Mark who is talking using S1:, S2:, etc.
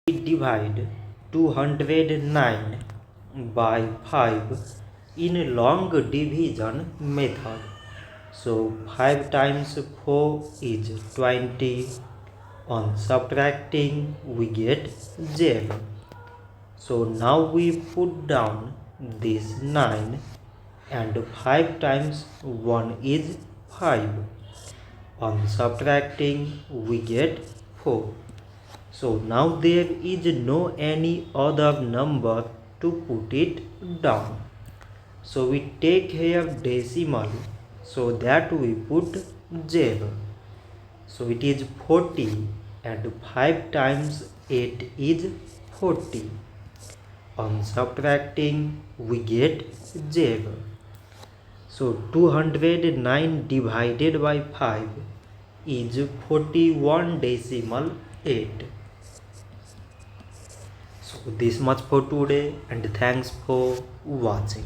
S1: We divide 209 by 5 in long division method. So 5 times 4 is 20. On subtracting we get 0. So now we put down this 9 and 5 times 1 is 5. On subtracting we get 4. So now there is no any other number to put it down. So we take here decimal, so that we put 0. So it is 40 and 5 times 8 is 40. On subtracting we get 0. So 209 divided by 5 is 41.8. So this much for today and thanks for watching.